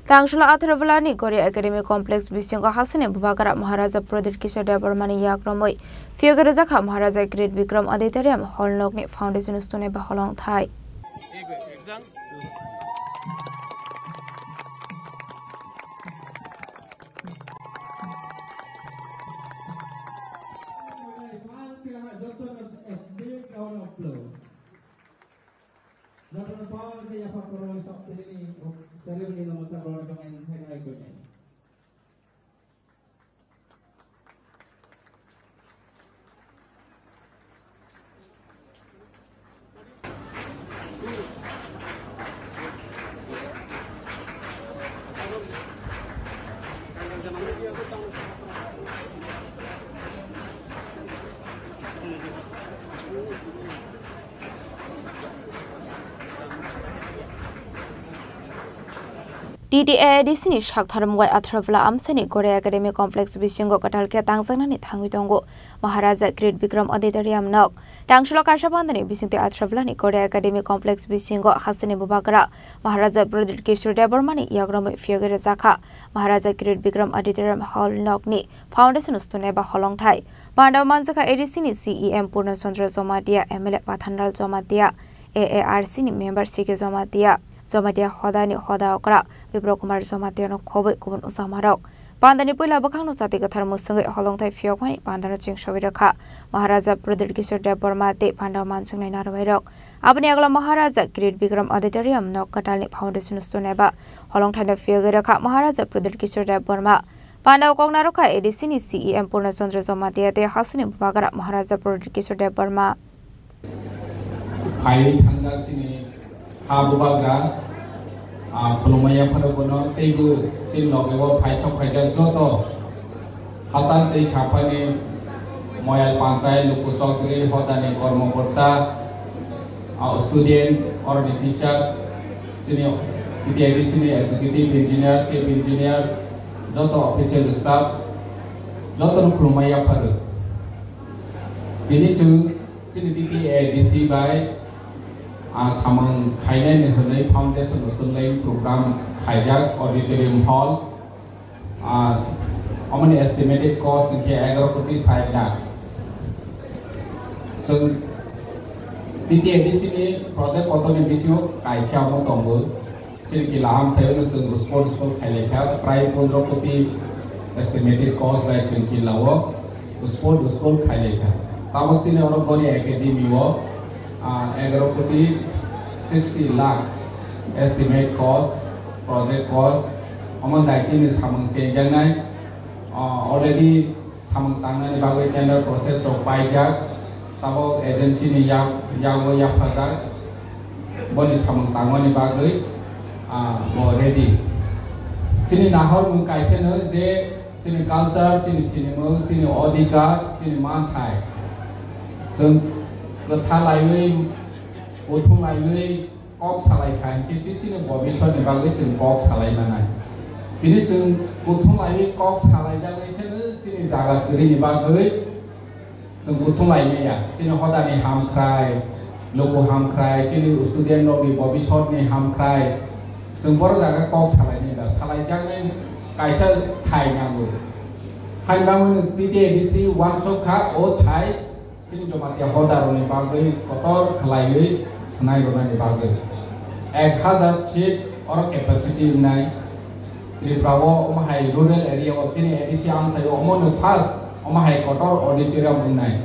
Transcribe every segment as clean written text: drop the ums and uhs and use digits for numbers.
Tangshla Atharvalani Korea Academy Complex Bisingo Hasane Bubakara Maharaja Pradit Kishore Devarmani Yakramoi Fiogarajakha Maharaja Great Vikram Auditorium Holnokni Foundation Stone Baholong Thai. TTA Disney Shaktharam Wai Atharvala Amsani Korea Academy Complex Bisingo Katalke Tangsanani Tangitongo Maharaja Great Vikram Auditorium Nok Tangshula Kashabandani Bisinti Atharvalani Korea Academy Complex Bisingo Hasani Bubakara Maharaja Pradit Kishore Devarmani Yakram Fiogarajakha Maharaja Great Vikram Auditorium Hall Nokni Foundation Ustuneba Holong Thai Pandav Manjaka Edisini CEM Purna Chandra Zomatia MLA Pathanral Zomatia AARC ni member Sike Zomatia Zomatia Hodani Hoda Okra, Vibro Kumar Zomatiano Kobe Kun Usamarok. Pandani Pula Bakano Satika Thermosunga Holong Tai Fiokani, Pandana Ching Shoviraka, Maharaja Pradit Kishore Devarmate, Panda Mansung Naravok. Abniagla Maharaja Great Vikram Auditorium, no Katali Foundation Stoneba, Holong Tanda Fiogiraka, Maharaja Pradit Kishore Devarma. Panda Kognaroka, Edisini CEM Purna Chandra Zomatia, Hasani Bagara, Maharaja Pradit Kishore Devarma. Habubagra, Kolomaya Padagono, Tegu, Chinogo, Paisok Paja Joto, Hatan de Chapani, Moyal Pantai, Lucusogri, Hotani, Kormopota, our student or the teacher, senior, the executive engineer, chief engineer, Joto official staff, Joto Kolomaya Padu. We need to see DC by Samang Kainan Hunay Foundation Australian Program Hijack Auditorium Hall. How many estimated costs in the Agropoti side that? So, TTADC project Otoni Bisio, Kaisha Motombo, Chilkilam Taylor, Sports School, Kaleka, Prime Pondropoti estimated cost by Chilkilawa, the Sports School Kaleka. Tamasini Orogoni Academy War. Agropoti 60 lakh estimate cost, project cost. Among 19 is Hamang Change already Samang Tangan Bago tender process of Pajak, Tabo agency ni Yago Yapazak, Boni Samang Tangan Bago already. Sini Nahor Munkaisen, Sini culture, Sini cinema, Sini Odika, Sini Manthai. So the Thalai, Otumai, Cox Halai Kan, Kitchen, Bobby Shot, and Baggage and Cox Halai Manai. Tinitun, Otumai, Cox Halai Jalation, Sini Zaga, Green Bagui, some Otumai Mea, Sino Hodani Ham Cry, Loco Ham Cry, Chili student lobby, Bobby Shot, Ham Cry, some Borzaga Cox Halai, Salai Jangan, Kaisel Thai Namu. Handamun, PDC, one so car, or Thai. Sini Jomatia Hodar on the Bagay, Kotor, Kalai, Snai on the Bagay. At hazard sheet or capacity in night, Tribravo, Omahai, rural area of Chini, Edisiam, say, Omono Pass, Omahai, Kotor, auditorium in night.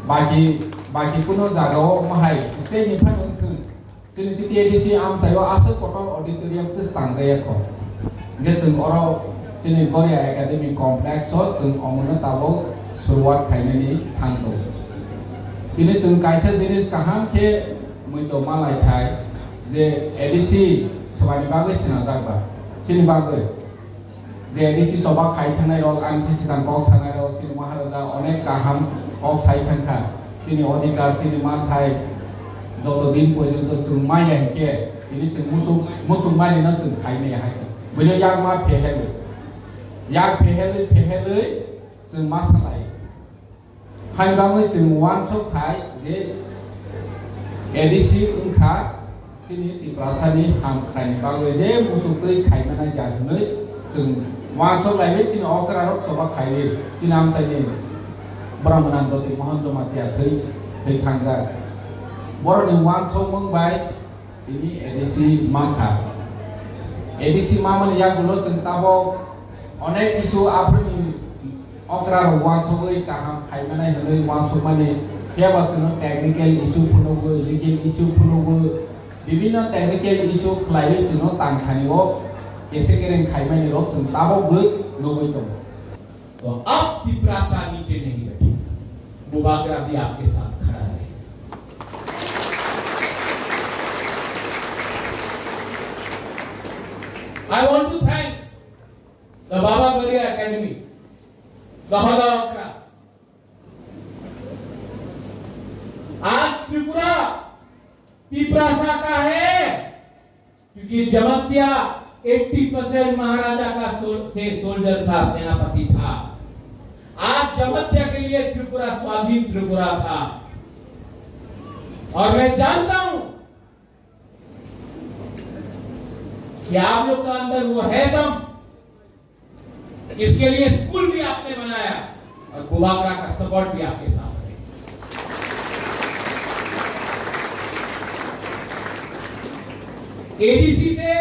Baki Puno Zago, Omahai, stay in Panun. Sini Edisiam, say, Asa Kotor, auditorium to Stanzayako. Get some oral Chini Korea Academy Complex, or some Omono Tabo, Surwat Kainani, Tango. Ini jeng kaisa jenis kaham ke muito malai thai je edisi sabani bagai china jagba chini bagai je edisi soba khai thanai rok an sitan kok sanai rok chini maharaja onek kaham kok sai thangkha chini odikar chini manthai joto din porjonto jeng maya ke ini jeng musuk mani na jeng khai me ha bino yang ma phehelu yang phehelu jeng masalai Hangamai jeng wan sok thai je edisi ungkha sini di prasani ham khai bagai je musuk tui khai mana janui sung wasok lai chin okra rok soba khai chinam sai ni brahmanan doti mohon jomatia thei thangja bor ni wasok mong bai ini edisi makha edisi mamani ya gulo sung tabo onek isu aprni okra rok wasok ei kaham khai mana heloi wasok mane क्या बच्चों technical issue फुलोगो legal issue फुलोगो विभिन्न technical issue खलाइवे चुनो तांखानी वो कैसे करें खाइमे ने लोग सुनताबो बुक नोबई तो अब पिपरासा नीचे नहीं बैठी मुबागरा भी आपके साथ खड़ा है I want to thank the Baba Garia Academy, the Hada Okra. आज त्रिपुरा पिपरासा का है क्योंकि जमत्या 80% महाराजा का सोल्जर था, सेनापति था। आज जमत्या के लिए त्रिपुरा स्वाधीन त्रिपुरा था और मैं जानता हूं कि आप लोग का अंदर वो है दम। इसके लिए स्कूल भी आपने बनाया और गुबागरा का सपोर्ट भी आपके साथ है। एडीसी से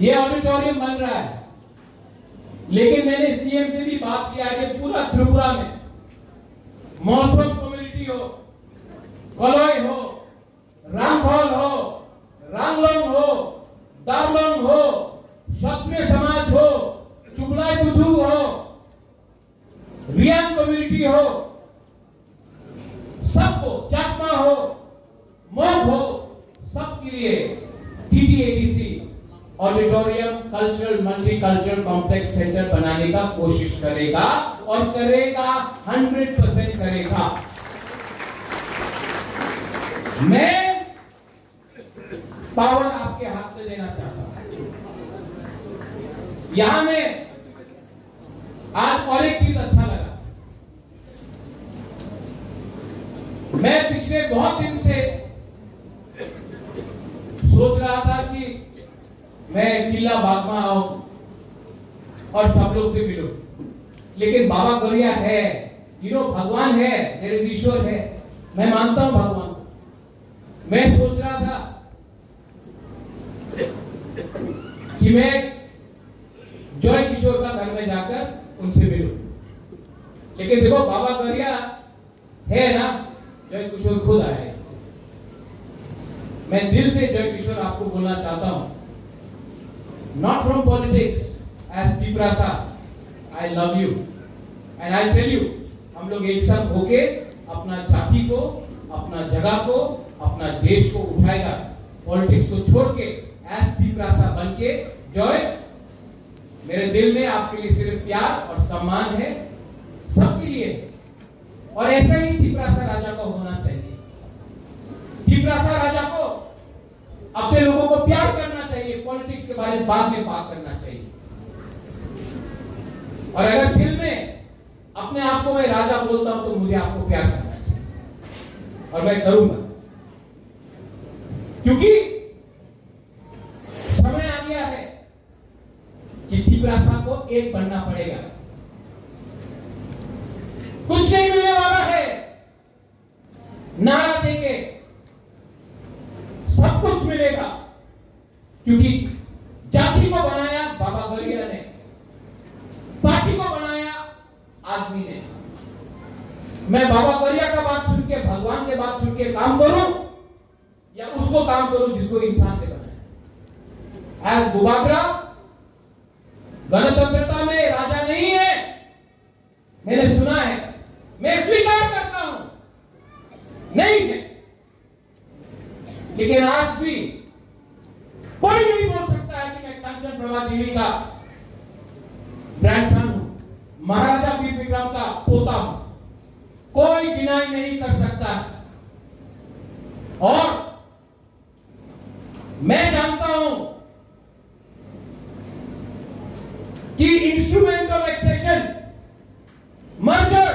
ये ऑडिटोरियम बन रहा है, लेकिन मैंने सीएम से भी बात किया कि पूरा त्रिपुरा में मौसम कम्युनिटी हो, कलोई हो, रामखोल हो, रांगलोंग हो, दारलोंग हो, क्षत्रिय समाज हो, चुगलाई बुधु हो, रियांग कम्युनिटी हो, सबको, चाकमा हो, मोग हो, सबके लिए TDADC auditorium cultural multi cultural complex centre बनाने का कोशिश करेगा और करेगा, 100% करेगा। मैं पावर आपके हाथ से देना चाहता हूं। यहां में आज और एक चीज अच्छा लगा, मैं पिछले बहुत दिन से सोच रहा था कि मैं किला बागमा आऊं और सब लोग से मिलूं, लेकिन बाबा गौरिया है, भगवान है, मेरे ईश्वर है, मैं मानता हूं भगवान। मैं सोच रहा था कि मैं जॉय किशोर का घर में जाकर उनसे मिलूं, लेकिन देखो बाबा गौरिया है ना, जॉय किशोर खुद आए। मैं दिल से जय किशोर आपको बोलना चाहता हूं, नॉट फ्रॉम पॉलिटिक्स, एज पिपरासा I love you and I tell you, हम लोग एक साथ होके अपना जाति को, अपना जगह को, अपना देश को उठाएगा, पॉलिटिक्स को छोड़ के एज पिपरासा बन के। जय, मेरे दिल में आपके लिए सिर्फ प्यार और सम्मान है, सबके लिए, और ऐसा ही पिपरासा राजा को होना चाहिए। पिपरासा राजा को अपने लोगों को प्यार करना चाहिए, पॉलिटिक्स के बारे में बाद में बात करना चाहिए। और अगर दिल में अपने आप को मैं राजा बोलता हूं तो मुझे आपको प्यार करना चाहिए, और मैं करूंगा, क्योंकि समय आ गया है कि पिपरासा को एक बनना पड़ेगा। कुछ नहीं मिलने वाला है, नारा देंगे सब कुछ मिलेगा, क्योंकि जाति को बनाया बाबा गौरिया ने, पार्टी को बनाया आदमी ने। मैं बाबा गौरिया का बात सुन के, भगवान के बात सुन के काम करूं या उसको काम करूं जिसको इंसान ने बनाया। एज गुबागरा गणतंत्रता में राजा नहीं है, मैंने सुना है, मैं स्वीकार करता हूं, नहीं है, लेकिन आज भी कोई नहीं बोल सकता है कि मैं कंचन प्रभा देवी का ग्रैंडसन हूं, महाराजा वीर विक्रम का पोता हूं, कोई डिनाई नहीं कर सकता। और मैं जानता हूं कि इंस्ट्रूमेंट ऑफ एक्सेशन मर्जर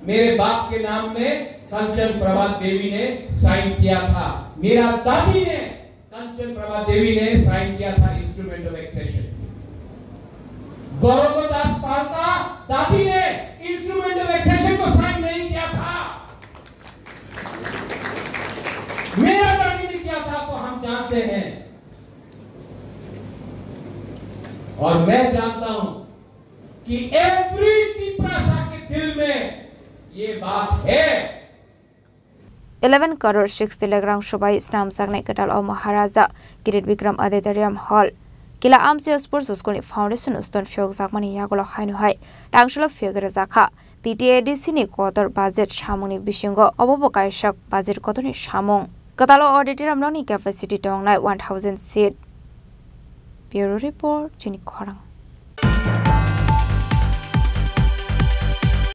मेरे बाप के नाम में कंचन प्रभा देवी ने साइन किया था। मेरा दादी ने कंचन प्रभा देवी ने साइन किया था इंस्ट्रूमेंट ऑफ एक्सेशन। गौरव दास पाल का दादी ने इंस्ट्रूमेंट ऑफ एक्सेशन को साइन नहीं किया था, मेरा दादी ने किया था, तो हम जानते हैं। और मैं जानता हूं कि एवरी तिपरासा के दिल में ये बात है। 11 crore 6 telegram shobai snam sagnai katal o Maharaja Kirit Bikram Auditorium Hall Kila Amsi Sports School Foundation Uston Fiog Zakmani Yagolo Hainu Hai Dangsholo Fiogere Zakha TTADC ni kotor budget shamuni bishingo obobo kaishak budget kotoni shamong Katalo auditorium noni capacity tongnai 1000 seat Bureau Report Jini Korang